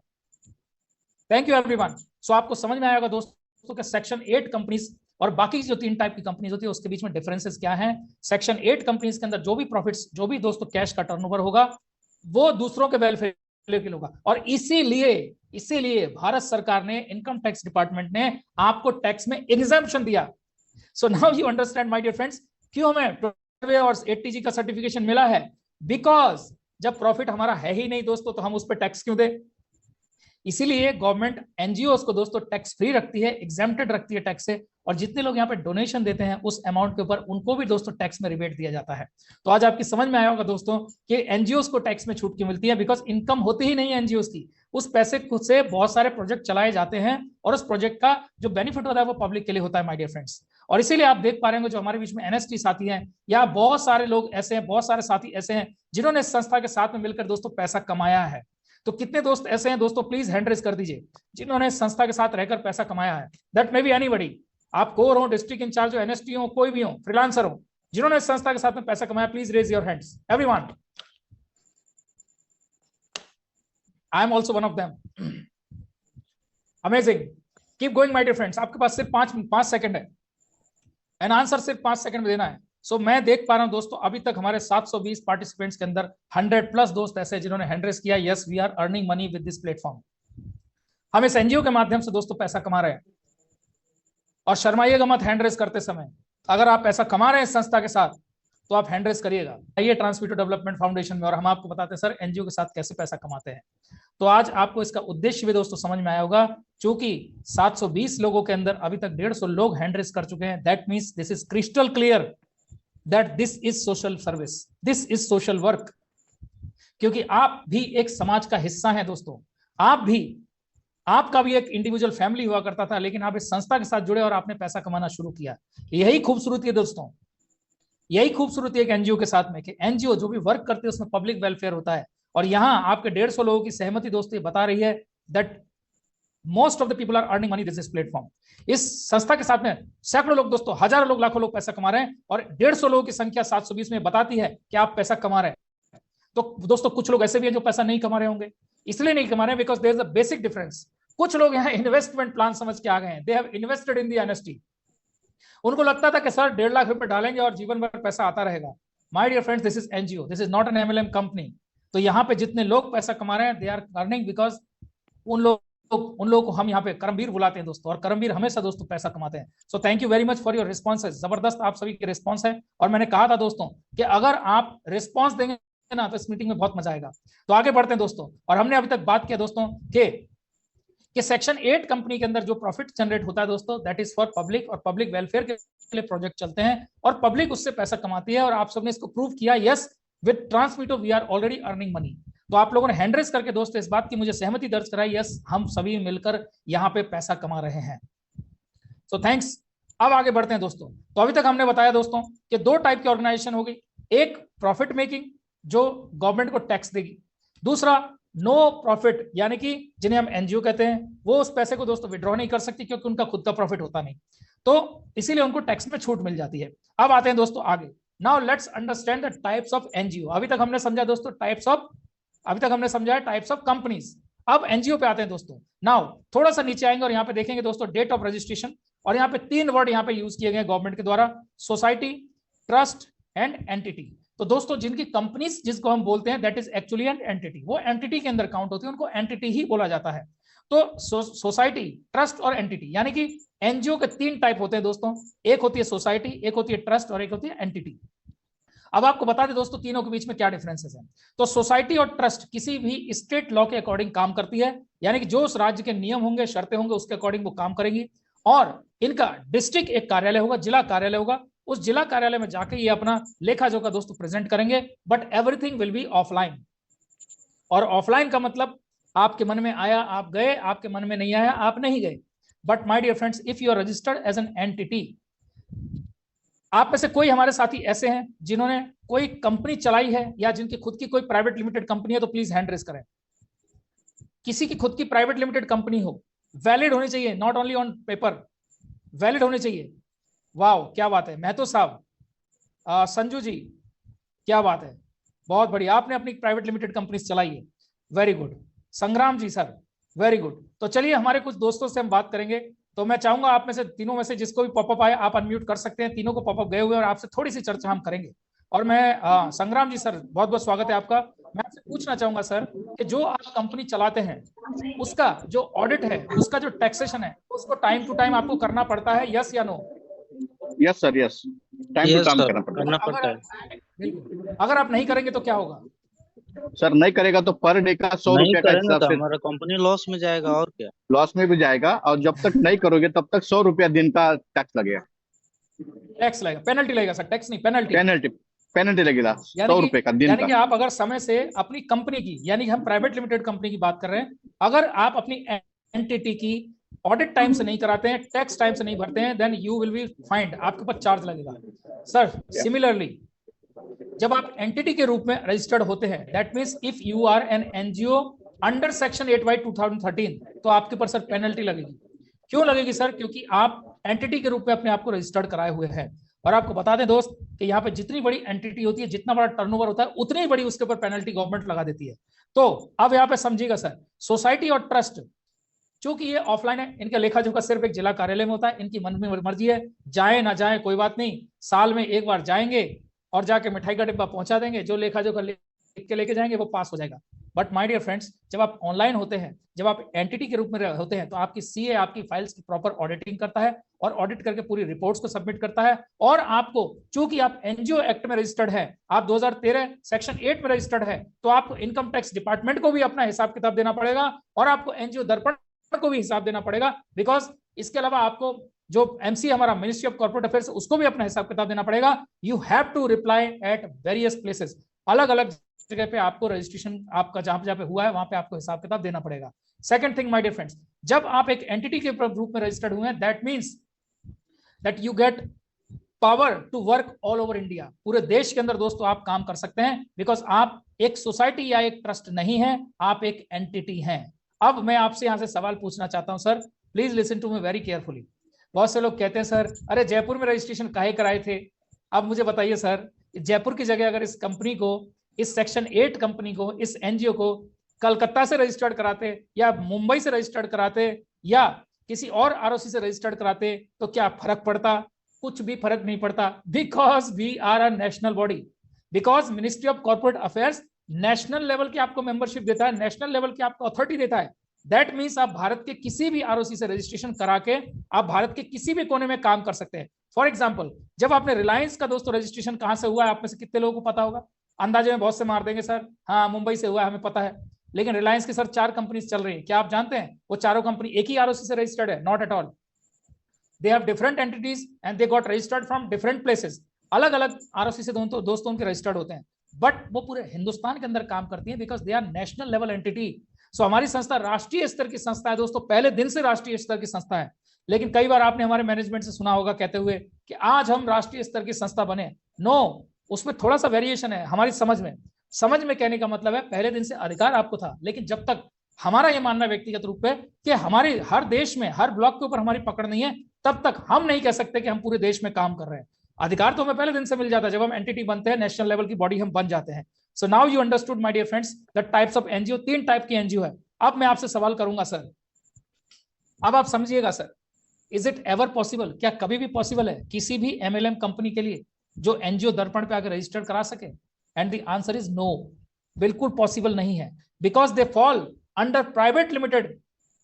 Thank you everyone. सो आपको समझ में आएगा दोस्तों कि सेक्शन 8 कंपनीज और बाकी जो 3 टाइप की कंपनीज होती है उसके बीच में डिफरेंसेस क्या है। सेक्शन 8 कंपनीज के अंदर जो भी प्रॉफिट्स, जो भी दोस्तों कैश का टर्नओवर होगा, वो दूसरों के वेलफेयर के लिए होगा। और इसीलिए भारत सरकार ने, इनकम टैक्स डिपार्टमेंट ने आपको टैक्स में एग्जम्पशन दिया। So now you understand my dear friends, क्यों हमें 12 और 80G का सर्टिफिकेशन मिला है। बिकॉज जब प्रॉफिट हमारा है ही नहीं दोस्तों, तो हम उस पर टैक्स क्यों दें। इसीलिए गवर्नमेंट एनजीओ को दोस्तों टैक्स फ्री रखती है, एग्जेम्प्टेड रखती है टैक्स से, और जितने लोग यहाँ पे डोनेशन देते हैं उस अमाउंट के ऊपर उनको भी दोस्तों टैक्स में रिबेट दिया जाता है। तो आज आपकी समझ में आया होगा दोस्तों कि एनजीओ को टैक्स में छूट क्यों मिलती है। बिकॉज इनकम होती ही नहीं है एनजीओ की, उस पैसे से बहुत सारे प्रोजेक्ट चलाए जाते हैं, और उस प्रोजेक्ट का जो बेनिफिट होता है वो पब्लिक के लिए होता है माय डियर फ्रेंड्स। और इसीलिए आप देख पा रहे होंगे जो हमारे बीच में एनएसटी साथी हैं, या बहुत सारे लोग ऐसे हैं, बहुत सारे साथी ऐसे हैं जिन्होंने इस संस्था के साथ में मिलकर दोस्तों पैसा कमाया है। तो कितने दोस्त ऐसे हैं दोस्तों, प्लीज हैंड रेज कर दीजिए, जिन्होंने संस्था के साथ रहकर पैसा कमाया है। दैट मे बी एनीबॉडी, आप कोर हो, डिस्ट्रिक्ट इंचार्ज हो, एनएसटी हो, कोई भी हो, फ्रीलांसर हो, जिन्होंने संस्था के साथ में पैसा कमाया, please raise your hands everyone. I am also one of them. Amazing, keep going my dear friends. आपके पास सिर्फ 5 सेकंड है, एन आंसर सिर्फ 5 सेकंड में देना है। सो मैं देख पा रहा हूं दोस्तों अभी तक हमारे 720 पार्टिसिपेंट्स के अंदर 100+ दोस्त ऐसे जिन्होंने हैंड रेज किया। Yes, we are earning money with this platform. हम इस एनजीओ के माध्यम से दोस्तों पैसा कमा रहे हैं, और शर्माइएगा मत हैंड रेज करते समय। अगर आप पैसा कमा रहे हैं इस संस्था के साथ तो आप हैंड रेज करिएगा। आइए ट्रांसमीटर डेवलपमेंट फाउंडेशन में, और हम आपको बताते हैं सर एनजीओ के साथ कैसे पैसा कमाते हैं। तो आज आपको इसका उद्देश्य भी दोस्तों समझ में आया होगा। चूंकि 720 लोगों के अंदर अभी तक 150 लोग हैंड रेज कर चुके हैं, that means this is crystal clear that this is social service, this is social work. क्योंकि आप भी एक समाज का हिस्सा हैं दोस्तों, आपका भी एक इंडिविजुअल फैमिली हुआ करता था, लेकिन आप इस संस्था के साथ जुड़े और आपने पैसा कमाना शुरू किया। यही खूबसूरती है दोस्तों, यही खूबसूरती है एक एनजीओ के साथ में, कि एनजीओ जो भी वर्क करते हैं उसमें पब्लिक वेलफेयर होता है। और यहाँ आपके 150 लोगों की सहमति दोस्तों बता रही है that most of the people are earning money this platform. इस संस्था के साथ में सैकड़ों लोग दोस्तों, हजारों लोग, लाखों लोग पैसा कमा रहे हैं, और 150 लोगों की संख्या 720 में बताती है कि आप पैसा कमा रहे हैं। तो दोस्तों कुछ लोग ऐसे भी हैं जो पैसा नहीं कमा रहे होंगे, इसलिए नहीं कमा रहे हैं because there is a basic difference. कुछ लोग यहाँ इन्वेस्टमेंट प्लान समझ के आ गए हैं, they have invested in the NST. उनको लगता था कि सर 1.5 लाख रुपए डालेंगे और जीवन भर पैसा आता रहेगा। My dear friends, this is NGO, this is not an MLM company. तो यहाँ पे जितने लोग पैसा कमा रहे हैं, दे आर अर्निंग बिकॉज उन लोग उन लोगों को हम यहाँ पे करमवीर बुलाते हैं दोस्तों, और करमवीर हमेशा दोस्तों पैसा कमाते हैं। So thank you very much for your responses, जबरदस्त आप सभी के रिस्पॉन्स है। और मैंने कहा था दोस्तों कि अगर आप रिस्पॉन्स देंगे ना तो इस मीटिंग में बहुत मजा आएगा। तो आगे बढ़ते हैं दोस्तों, और हमने अभी तक बात किया दोस्तों कि सेक्शन 8 कंपनी के अंदर जो प्रॉफिट जनरेट होता है दोस्तों, दैट इज फॉर पब्लिक, और पब्लिक वेलफेयर के लिए प्रोजेक्ट चलते हैं और पब्लिक उससे पैसा कमाती है। और आप सबने इसको प्रूव किया, यस विद ट्रांसमिटो we are already earning money. तो आप लोगों ने हैंड रेस करके दोस्तों इस बात की मुझे सहमति दर्ज कराई, यस हम सभी मिलकर यहाँ पे पैसा कमा रहे हैं। So thanks. अब आगे बढ़ते हैं दोस्तों। तो अभी तक हमने बताया दोस्तों कि 2 टाइप की ऑर्गेनाइजेशन होगी, एक प्रॉफिट मेकिंग जो गवर्नमेंट को टैक्स देगी, दूसरा नो प्रॉफिट यानी कि जिन्हें हम एनजीओ कहते हैं, वो उस पैसे को दोस्तों विड्रॉ नहीं कर सकती क्योंकि उनका खुद का प्रॉफिट होता नहीं, तो इसीलिए उनको टैक्स में छूट मिल जाती है। अब आते हैं दोस्तों आगे। Now let's understand the types of NGO. अभी तक हमने समझा दोस्तों टाइप्स ऑफ कंपनीज। अब एनजीओ पे आते हैं दोस्तों। नाउ थोड़ा सा नीचे आएंगे और यहाँ पे देखेंगे दोस्तों डेट ऑफ रजिस्ट्रेशन, और यहाँ पे 3 वर्ड यहाँ पे यूज किए गए गवर्नमेंट के द्वारा, सोसाइटी, ट्रस्ट एंड एंटिटी। तो दोस्तों जिनकी कंपनीज जिसको हम बोलते हैं that is actually an entity, वो एंटिटी के अंदर काउंट होती है, उनको एंटिटी ही बोला जाता है। तो सोसाइटी, ट्रस्ट और एंटिटी, यानी कि एनजीओ के 3 टाइप होते हैं दोस्तों, एक होती है सोसाइटी, एक होती है ट्रस्ट और एक होती है एंटिटी। अब आपको बता दें दोस्तों तीनों के बीच में क्या डिफरेंसेस हैं। तो सोसाइटी और ट्रस्ट किसी भी स्टेट लॉ के अकॉर्डिंग काम करती है, यानी कि जो उस राज्य के नियम होंगे, शर्तें होंगे, उसके अकॉर्डिंग वो काम करेंगी। और इनका डिस्ट्रिक्ट एक कार्यालय होगा, जिला कार्यालय होगा, उस जिला कार्यालय में जाके ये अपना लेखा जोखा दोस्तों प्रेजेंट करेंगे, but everything will be offline. और ऑफलाइन का मतलब आपके मन में आया आप गए, आपके मन में नहीं आया आप नहीं गए। But my dear friends, if you are registered as an entity, आप में से कोई हमारे साथी ऐसे हैं जिन्होंने कोई कंपनी चलाई है या जिनकी खुद की कोई प्राइवेट लिमिटेड कंपनी है, तो प्लीज हैंड रेज करें। किसी की खुद की प्राइवेट लिमिटेड कंपनी हो, वैलिड होनी चाहिए, not only on paper, valid होनी चाहिए। वाह क्या बात है महतो साहब, संजू जी क्या बात है, बहुत बढ़िया, आपने अपनी प्राइवेट लिमिटेड कंपनी चलाई है, वेरी गुड। संग्राम जी सर, वेरी गुड। तो चलिए हमारे कुछ दोस्तों से हम बात करेंगे। तो मैं चाहूंगा आप में से तीनों में से जिसको भी पॉपअप आए आप अनम्यूट कर सकते हैं, तीनों को पॉपअप गए हुए और आपसे थोड़ी सी चर्चा हम करेंगे। और मैं संग्राम जी सर बहुत बहुत स्वागत है आपका। मैं आपसे पूछना चाहूंगा सर कि जो आप कंपनी चलाते हैं उसका जो ऑडिट है, उसका जो टैक्सेशन है, उसको टाइम टू टाइम आपको करना पड़ता है, यस या no? Yes sir, yes, time to time करना पड़ता है। अगर आप नहीं करेंगे तो क्या होगा सर? नहीं करेगा तो पर डे का 100 रुपया का हिसाब से हमारा कंपनी लॉस में जाएगा, और क्या, लॉस में भी जाएगा। और जब तक नहीं करोगे तब तक 100 रुपया दिन का टैक्स लगेगा, टैक्स लगेगा, पेनल्टी लगेगा सर, टैक्स नहीं पेनल्टी लगेगा 100 रुपए का दिन का। यानी कि आप अगर समय से अपनी कंपनी की, यानी कि हम प्राइवेट लिमिटेड कंपनी की बात कर रहे हैं, अगर आप अपनी एंटिटी की ऑडिट टाइम से नहीं कराते हैं, टैक्स टाइम से नहीं भरते हैं, then you will be find, आपके ऊपर चार्ज लगेगा सर। सिमिलरली जब आप एंटिटी के रूप में रजिस्टर्ड होते हैं, that means if you are an NGO under section 8/2013, तो आपके ऊपर सर पेनल्टी लगेगी। क्यों लगेगी सर? क्योंकि आप एंटिटी के रूप में अपने आप को रजिस्टर्ड कराए हुए हैं। और आपको बता दें दोस्त कि यहाँ पे जितनी बड़ी एंटिटी होती है, जितना बड़ा टर्नओवर होता है, उतनी ही बड़ी उसके ऊपर पेनल्टी गवर्नमेंट लगा देती है। तो अब यहाँ पे समझिएगा सर, सोसाइटी और ट्रस्ट चूंकि ये ऑफलाइन है, इनका लेखा जोखा सिर्फ एक जिला कार्यालय में होता है, इनकी मन में मर्जी है, जाए ना जाए कोई बात नहीं, साल में एक बार जाएंगे और जाके मिठाई का डिब्बा पहुंचा देंगे, जो लेखा जोखा लिख के लेके जाएंगे वो पास हो जाएगा। बट माय डियर फ्रेंड्स, जब आप ऑनलाइन होते हैं, जब आप एंटिटी के रूप में होते हैं, तो आपकी सीए आपकी फाइल्स की प्रॉपर ऑडिटिंग करता है और ऑडिट करके पूरी रिपोर्ट्स को सबमिट करता है। और आपको चूंकि आप एनजीओ एक्ट में रजिस्टर्ड है, आप 2013 सेक्शन 8 में रजिस्टर्ड है, तो आपको इनकम टैक्स डिपार्टमेंट को भी अपना हिसाब किताब देना पड़ेगा और आपको एनजीओ दर्पण को भी हिसाब देना पड़ेगा। बिकॉज इसके अलावा आपको जो एमसी हमारा मिनिस्ट्री ऑफ कॉर्पोरेट अफेयर्स, उसको भी अपना हिसाब किताब देना पड़ेगा। You have to reply at various places, अलग अलग जगह पे आपको रजिस्ट्रेशन आपका जहां पे हुआ है वहां पे आपको हिसाब किताब देना पड़ेगा। Second thing my dear friends, जब आप एक एंटिटी के रूप में रजिस्टर्ड हुए हैं, that means that you get power to work all over India. पूरे देश के अंदर दोस्तों आप काम कर सकते हैं, बिकॉज आप एक सोसाइटी या एक ट्रस्ट नहीं है, आप एक एंटिटी हैं। अब मैं आपसे यहां से सवाल पूछना चाहता हूं sir, please listen to me very carefully. बहुत से लोग कहते हैं सर अरे जयपुर में रजिस्ट्रेशन काहे कराए थे। अब मुझे बताइए सर, जयपुर की जगह अगर इस कंपनी को, इस सेक्शन 8 कंपनी को, इस एनजीओ को कलकत्ता से रजिस्टर्ड कराते या मुंबई से रजिस्टर्ड कराते या किसी और आरओसी से रजिस्टर्ड कराते, तो क्या फर्क पड़ता? कुछ भी फर्क नहीं पड़ता, because we are a national body. Because ministry of corporate affairs national level की आपको मेंबरशिप देता है, नेशनल लेवल की आपको अथॉरिटी देता है। दैट मीन्स आप भारत के किसी भी आरओसी से रजिस्ट्रेशन करा के आप भारत के किसी भी कोने में काम कर सकते हैं। फॉर एग्जाम्पल, जब आपने रिलायंस का दोस्तों रजिस्ट्रेशन कहां से हुआ है, आप में से कितने लोगों को पता होगा? अंदाजे में बहुत से मार देंगे सर, हाँ मुंबई से हुआ है, हमें पता है। लेकिन रिलायंस की सर 4 कंपनीज चल रही है, क्या आप जानते हैं वो चारों कंपनी एक ही आरओसी से रजिस्टर्ड है? Not at all, they have different entities and they got registered from different places. अलग अलग आरओसी से दोस्तों उनके रजिस्टर्ड होते हैं, बट वो पूरे हिंदुस्तान के अंदर काम करती है because they are national level entity. So हमारी संस्था राष्ट्रीय स्तर की संस्था है दोस्तों, पहले दिन से राष्ट्रीय स्तर की संस्था है। लेकिन कई बार आपने हमारे मैनेजमेंट से सुना होगा कहते हुए कि आज हम राष्ट्रीय स्तर की संस्था बने। नो, उसमें थोड़ा सा वेरिएशन है हमारी समझ में कहने का मतलब है पहले दिन से अधिकार आपको था, लेकिन जब तक हमारा यह मानना व्यक्तिगत रूप पे कि हमारे हर देश में हर ब्लॉक के ऊपर हमारी पकड़ नहीं है, तब तक हम नहीं कह सकते कि हम पूरे देश में काम कर रहे हैं। अधिकार तो हमें पहले दिन से मिल जाता है, जब हम एंटिटी बनते हैं, नेशनल लेवल की बॉडी हम बन जाते हैं। So now you understood my dear friends the types of NGO. 3 type की एनजीओ है। अब मैं आपसे सवाल करूंगा सर, अब आप समझिएगा sir, is it ever possible, क्या कभी भी पॉसिबल है किसी भी एमएलएम कंपनी के लिए जो एनजीओ दर्पण पे आकर रजिस्टर करा सके? And the answer is no, बिल्कुल पॉसिबल नहीं है, because they fall under private limited.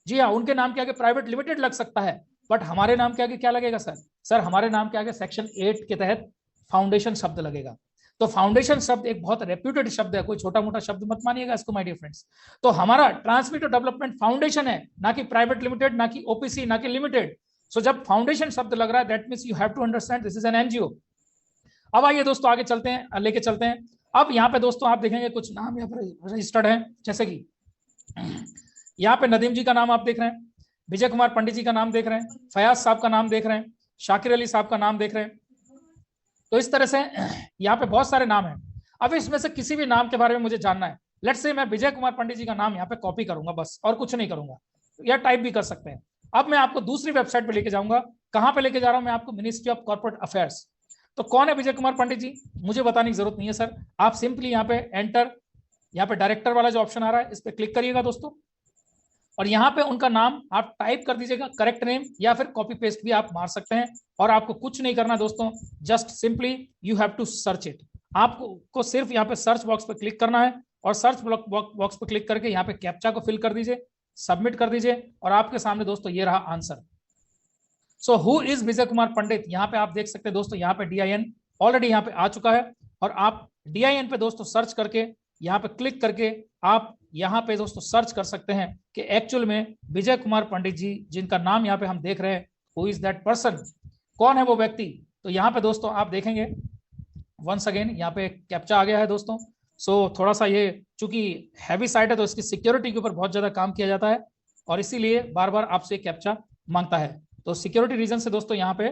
जी हाँ, उनके नाम के आगे प्राइवेट लिमिटेड लग सकता है, बट हमारे नाम के आगे क्या लगेगा सर? सर हमारे नाम के आगे सेक्शन 8 के तहत फाउंडेशन शब्द लगेगा। तो फाउंडेशन शब्द एक बहुत रेप्यूटेड शब्द है, कोई छोटा मोटा शब्द मत मानिएगा इसको माय डियर फ्रेंड्स। तो हमारा ट्रांसमिटर डेवलपमेंट फाउंडेशन है, ना कि प्राइवेट लिमिटेड, ना कि ओपीसी, ना कि लिमिटेड। सो जब फाउंडेशन शब्द लग रहा है that means you have to understand this is an NGO. अब आइए दोस्तों आगे चलते हैं, लेके चलते हैं। अब यहाँ पे दोस्तों आप देखेंगे कुछ नाम यहाँ पर रजिस्टर्ड है, जैसे कि यहाँ पे नदीम जी का नाम आप देख रहे हैं, विजय कुमार पंडित जी का नाम देख रहे हैं, फयाज साहब का नाम देख रहे हैं, शाकिर अली साहब का नाम देख रहे हैं। तो इस तरह से यहाँ पे बहुत सारे नाम हैं। अब इसमें से किसी भी नाम के बारे में मुझे जानना है, लेट्स से मैं विजय कुमार पंडित जी का नाम यहाँ पे कॉपी करूंगा बस, और कुछ नहीं करूंगा, या टाइप भी कर सकते हैं। अब मैं आपको दूसरी वेबसाइट पे लेके जाऊंगा। कहां पे लेके जा रहा हूं मैं आपको? Ministry of corporate affairs. तो कौन है विजय कुमार पंडित जी? मुझे बताने की जरूरत नहीं है सर, आप सिंपली यहाँ पे एंटर, यहाँ पे डायरेक्टर वाला जो ऑप्शन आ रहा है इस पे क्लिक करिएगा दोस्तों, और यहाँ पे उनका नाम आप टाइप कर दीजिएगा, करेक्ट नेम, या फिर कॉपी पेस्ट भी आप मार सकते हैं। और आपको कुछ नहीं करना दोस्तों, just simply you have to search it. आपको सिर्फ यहाँ पे सर्च बॉक्स पे क्लिक करना है, और सर्च बॉक्स पे क्लिक करके यहाँ पे कैप्चा को फिल कर दीजिए, सबमिट कर दीजिए, और आपके सामने दोस्तों ये रहा answer. So who is Vijay Kumar Pandit? यहाँ पे आप देख सकते हैं दोस्तों, यहाँ पे DIN ऑलरेडी यहाँ पे आ चुका है, और आप DIN पे दोस्तों सर्च करके यहाँ पे क्लिक करके आप यहाँ पे दोस्तों सर्च कर सकते हैं कि एक्चुअल में विजय कुमार पंडित जी जिनका नाम यहाँ पे हम देख रहे हैं, हु इज दैट पर्सन, कौन है वो व्यक्ति? तो यहाँ पे दोस्तों आप देखेंगे वंस अगेन यहाँ पे कैप्चा आ गया है दोस्तों। सो थोड़ा सा ये चूंकि हैवी साइट है तो इसकी सिक्योरिटी के ऊपर बहुत ज्यादा काम किया जाता है, और इसीलिए बार बार आपसे कैप्चा मांगता है। तो सिक्योरिटी रीजन से दोस्तों यहाँ पे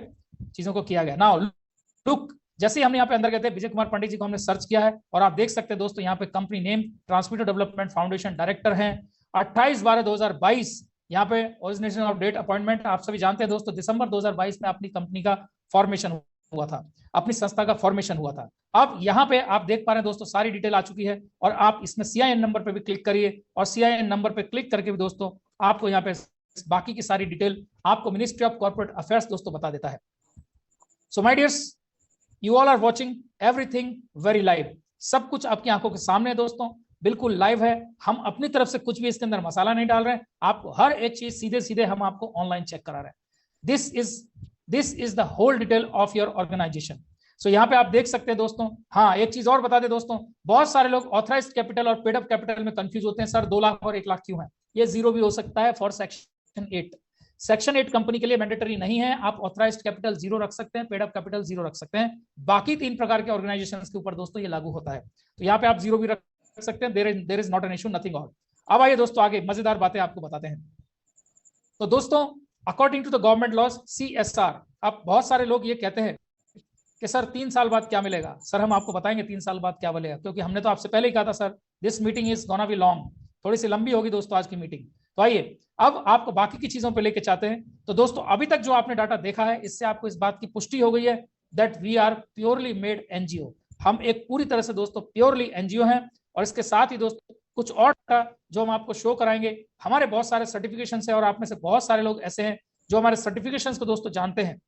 चीजों को किया गया। नाउ लुक, जैसे ही हमने यहाँ पे अंदर गए थे, विजय कुमार पंडित जी को हमने सर्च किया है, और आप देख सकते हैं दोस्तों यहाँ पे company name transmitter development foundation director हैं। 28/12/2022 यहाँ पे ओरिजिनेशन ऑफ डेट अपॉइंटमेंट, आप सभी जानते हैं दोस्तों दिसंबर 2022 में अपनी कंपनी का फॉर्मेशन हुआ था, अपनी संस्था का फॉर्मेशन हुआ था। अब यहाँ पे आप देख पा रहे हैं दोस्तों सारी डिटेल आ चुकी है, और आप इसमें CIN नंबर पे भी क्लिक करिए, और CIN नंबर पे क्लिक करके भी दोस्तों आपको यहाँ पे बाकी की सारी डिटेल आपको मिनिस्ट्री ऑफ कॉर्पोरेट अफेयर्स दोस्तों बता देता है। So my dears, you all are watching everything very live, सब कुछ आपकी आंखों के सामने दोस्तों, बिल्कुल लाइव है। हम अपनी तरफ से कुछ भी इसके अंदर मसाला नहीं डाल रहे हैं, आपको हर एक चीज सीधे सीधे हम आपको ऑनलाइन चेक करा रहे हैं। This is the whole detail of your organization. So यहाँ पे आप देख सकते हैं दोस्तों। हाँ, एक चीज और बता दे दोस्तों, बहुत सारे लोग ऑथराइज्ड कैपिटल और पेड अप कैपिटल में कंफ्यूज होते हैं, सर 2 लाख और 1 लाख क्यों है? ये 0 भी हो सकता है फॉर सेक्शन 8। सेक्शन 8 कंपनी के लिए मैंडेटरी नहीं है, आप ऑथराइज्ड कैपिटल 0 रख सकते हैं, पेड अप कैपिटल 0 रख सकते हैं। बाकी 3 प्रकार के ऑर्गेनाइजेशंस के ऊपर दोस्तों ये लागू होता है, तो यहाँ पे आप 0 भी रख सकते हैं, there is not an issue, nothing और। अब आइए दोस्तों आगे मजेदार बातें आपको बताते हैं। तो दोस्तों according to the government laws CSR, अब बहुत सारे लोग ये कहते हैं कि सर 3 साल बाद क्या मिलेगा? सर हम आपको बताएंगे 3 साल बाद क्या मिलेगा, क्योंकि हमने तो आपसे पहले ही कहा था sir this meeting is gonna be long, थोड़ी सी लंबी होगी दोस्तों आज की मीटिंग। तो आइए अब आपको बाकी की चीजों पे लेके चाहते हैं। तो दोस्तों अभी तक जो आपने डाटा देखा है, इससे आपको इस बात की पुष्टि हो गई है that we are purely made NGO। हम एक पूरी तरह से दोस्तों प्योरली NGO हैं, और इसके साथ ही दोस्तों कुछ और जो हम आपको शो कराएंगे, हमारे बहुत सारे सर्टिफिकेशन है, और आप में से बहुत सारे लोग ऐसे हैं जो हमारे सर्टिफिकेशंस को दोस्तों जानते हैं,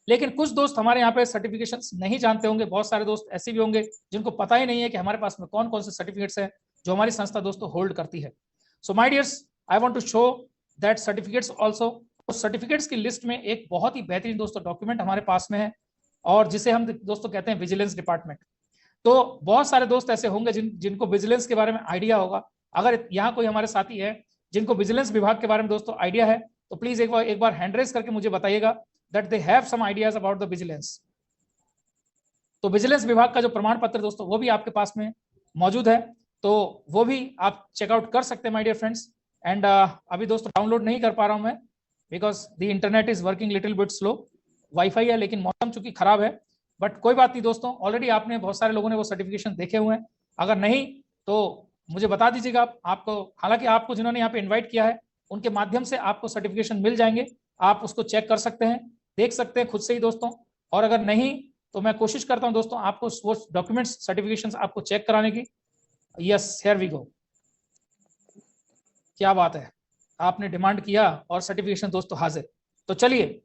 लेकिन कुछ दोस्त हमारे यहाँ पे सर्टिफिकेशंस नहीं जानते होंगे। बहुत सारे दोस्त ऐसे भी होंगे जिनको पता ही नहीं है कि हमारे पास में कौन कौन से सर्टिफिकेट्स हैं जो हमारी संस्था दोस्तों होल्ड करती है। So my dears, I want to show that certificates also. तो सर्टिफिकेट्स की लिस्ट में एक बहुत ही बेहतरीन दोस्तों डॉक्यूमेंट हमारे पास में है, और जिसे हम दोस्तों कहते हैं विजिलेंस डिपार्टमेंट। तो बहुत सारे दोस्त ऐसे होंगे जिनको विजिलेंस के बारे में आइडिया होगा। अगर यहाँ कोई हमारे साथी है जिनको विजिलेंस विभाग के बारे में दोस्तों आइडिया है, तो प्लीज एक बार हैंड रेज करके मुझे बताइएगा that they have some ideas about the vigilance. तो विजिलेंस विभाग का जो प्रमाण पत्र दोस्तों वो भी आपके पास में मौजूद है, तो वो भी आप चेकआउट कर सकते हैं माय डियर फ्रेंड्स। एंड अभी दोस्तों डाउनलोड नहीं कर पा रहा हूं मैं because the internet is working little bit slow. Wifi है लेकिन मौसम चूंकि खराब है, बट कोई बात नहीं दोस्तों, ऑलरेडी आपने बहुत सारे लोगों ने वो सर्टिफिकेशन देखे हुए हैं। अगर नहीं तो मुझे बता दीजिएगा आपको, हालांकि आपको जिन्होंने यहाँ पे इन्वाइट किया है उनके माध्यम से आपको सर्टिफिकेशन मिल जाएंगे, आप उसको चेक कर सकते हैं, देख सकते हैं खुद से ही दोस्तों। और अगर नहीं तो मैं कोशिश करता हूं दोस्तों आपको वो डॉक्यूमेंट्स सर्टिफिकेशंस आपको चेक कराने की। Yes, here we go. क्या बात है, आपने डिमांड किया और सर्टिफिकेशन दोस्तों हाजिर। तो चलिए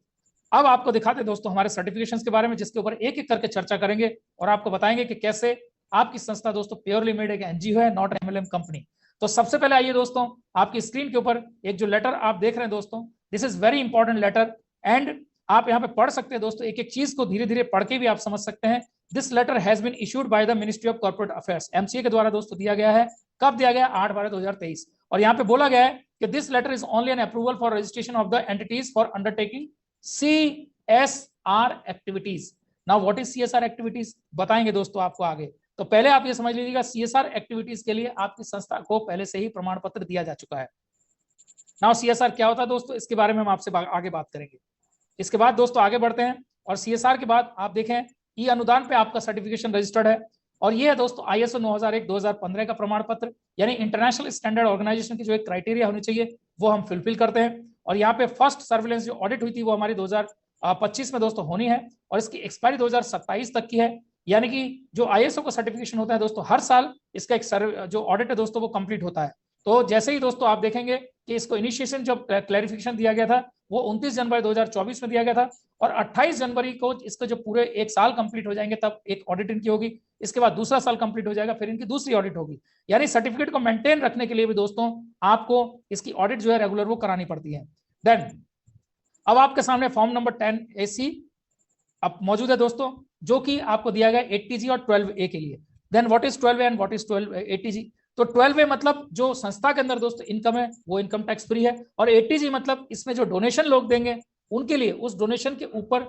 अब आपको दिखाते हैं दोस्तों हमारे सर्टिफिकेशंस के बारे में, जिसके ऊपर एक एक करके चर्चा करेंगे और आपको बताएंगे कि कैसे आपकी संस्था दोस्तों प्योरली मेड एक एनजीओ है, नॉट एमएलएम कंपनी। तो सबसे पहले आइए दोस्तों, आपकी स्क्रीन के ऊपर एक जो लेटर आप देख रहे हैं दोस्तों, this is very important letter, and आप यहाँ पे पढ़ सकते हैं दोस्तों, एक एक चीज को धीरे धीरे पढ़ के भी आप समझ सकते हैं। This letter has been issued by the ministry of corporate affairs, MCA के द्वारा दोस्तों दिया गया है। कब दिया गया? 8/12/2023। और यहाँ पे बोला गया है कि this letter is only an approval for registration of the entities for undertaking CSR activities. Now what is CSR activities बताएंगे दोस्तों आपको आगे। तो पहले आप ये समझ लीजिएगा, CSR एक्टिविटीज के लिए आपकी संस्था को पहले से ही प्रमाण पत्र दिया जा चुका है। नाउ CSR क्या होता है दोस्तों, इसके बारे में हम आपसे आगे बात करेंगे। इसके बाद दोस्तों आगे बढ़ते हैं, और CSR के बाद आप देखें ई अनुदान पे आपका सर्टिफिकेशन रजिस्टर्ड है, और ये है दोस्तों ISO 9001/2015 का प्रमाण पत्र, यानी इंटरनेशनल स्टैंडर्ड ऑर्गेनाइजेशन की जो एक क्राइटेरिया होनी चाहिए वो हम फुलफिल करते हैं। और यहाँ पे फर्स्ट सर्विलेंस जो ऑडिट हुई थी वो हमारी 2025 में दोस्तों होनी है, और इसकी एक्सपायरी 2027 तक की है। यानी कि जो ISO का सर्टिफिकेशन होता है दोस्तों, हर साल इसका एक जो ऑडिट है दोस्तों वो कंप्लीट होता है। तो जैसे ही दोस्तों आप देखेंगे कि इसको इनिशिएशन जब क्लैरिफिकेशन दिया गया था वो 29 जनवरी 2024 में दिया गया था, और 28 जनवरी को इसके जो पूरे एक साल कंप्लीट हो जाएंगे तब एक ऑडिट इनकी होगी। इसके बाद दूसरा साल कंप्लीट हो जाएगा, फिर इनकी दूसरी ऑडिट होगी। यानी सर्टिफिकेट को मेंटेन रखने के लिए भी दोस्तों आपको इसकी ऑडिट जो है रेगुलर वो करानी पड़ती है। देन अब आपके सामने फॉर्म नंबर 10AC अब मौजूद है दोस्तों, जो कि आपको दिया गया 80G और 12A के लिए। Then what is 12A and what is 80G? तो 12A मतलब जो संस्था के अंदर दोस्तों इनकम है वो इनकम टैक्स फ्री है, और 80G मतलब इसमें जो डोनेशन लोग देंगे उनके लिए उस डोनेशन के ऊपर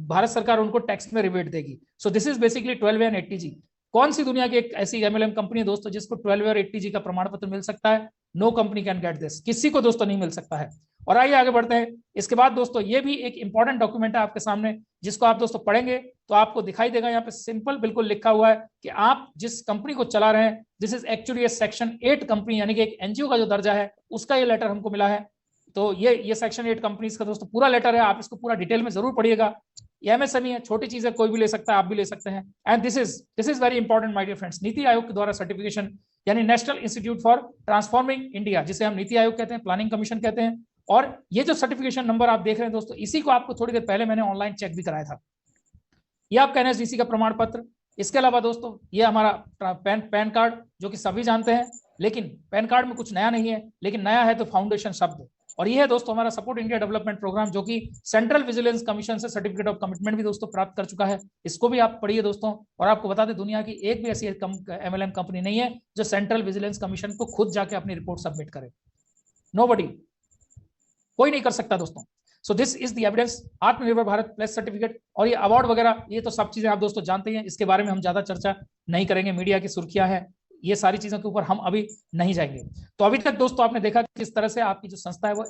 भारत सरकार उनको टैक्स में रिबेट देगी। सो this is basically 12A and 80G। कौन सी दुनिया की एक ऐसी MLM कंपनी है दोस्तों जिसको 12A और 80G का प्रमाण पत्र मिल सकता है? No company can get this, किसी को दोस्तों नहीं मिल सकता है। और आइए आगे बढ़ते हैं। इसके बाद दोस्तों ये भी एक इंपॉर्टेंट डॉक्यूमेंट है आपके सामने, जिसको आप दोस्तों पढ़ेंगे तो आपको दिखाई देगा यहाँ पे सिंपल बिल्कुल लिखा हुआ है कि आप जिस कंपनी को चला रहे हैं this is actually section 8 company, यानी कि एक एनजीओ का जो दर्जा है उसका ये लेटर हमको मिला है। तो ये सेक्शन 8 कंपनीज का दोस्तों पूरा लेटर है, आप इसको पूरा डिटेल में जरूर पढ़िएगा। ये MSME है, छोटी चीज है, कोई भी ले सकता है, आप भी ले सकते हैं। And this is very important my dear friends, NITI Aayog के द्वारा सर्टिफिकेशन, यानी national institute for transforming India, जिसे हम नीति आयोग कहते हैं, प्लानिंग कमीशन कहते हैं। और ये जो सर्टिफिकेशन नंबर आप देख रहे हैं दोस्तों, इसी को आपको थोड़ी देर पहले मैंने ऑनलाइन चेक भी कराया था। ये आपका NSDC का प्रमाण पत्र। इसके अलावा दोस्तों ये हमारा पैन कार्ड, जो कि सभी जानते हैं, लेकिन पैन कार्ड में कुछ नया नहीं है, लेकिन नया है तो फाउंडेशन शब्द। और ये है दोस्तों हमारा सपोर्ट इंडिया डेवलपमेंट प्रोग्राम, जो कि सेंट्रल विजिलेंस कमीशन से सर्टिफिकेट ऑफ कमिटमेंट भी दोस्तों प्राप्त कर चुका है। इसको भी आप पढ़िए दोस्तों। और आपको बता दें दुनिया की एक भी ऐसी MLM कंपनी नहीं है जो सेंट्रल विजिलेंस कमीशन को खुद जाके अपनी रिपोर्ट सबमिट करे। नोबडी, कोई नहीं कर सकता दोस्तों। सो दिस इज द एविडेंस, आत्मनिर्भर भारत प्लस सर्टिफिकेट। और ये अवार्ड वगैरह ये तो सब चीजें आप दोस्तों जानते हैं, इसके बारे में हम ज्यादा चर्चा नहीं करेंगे, मीडिया की सुर्खियां हैं, ये सारी चीजों के ऊपर हम अभी नहीं जाएंगे। तो अभी तक दोस्तों आपने देखा किस तरह से आपकी जो संस्था है वो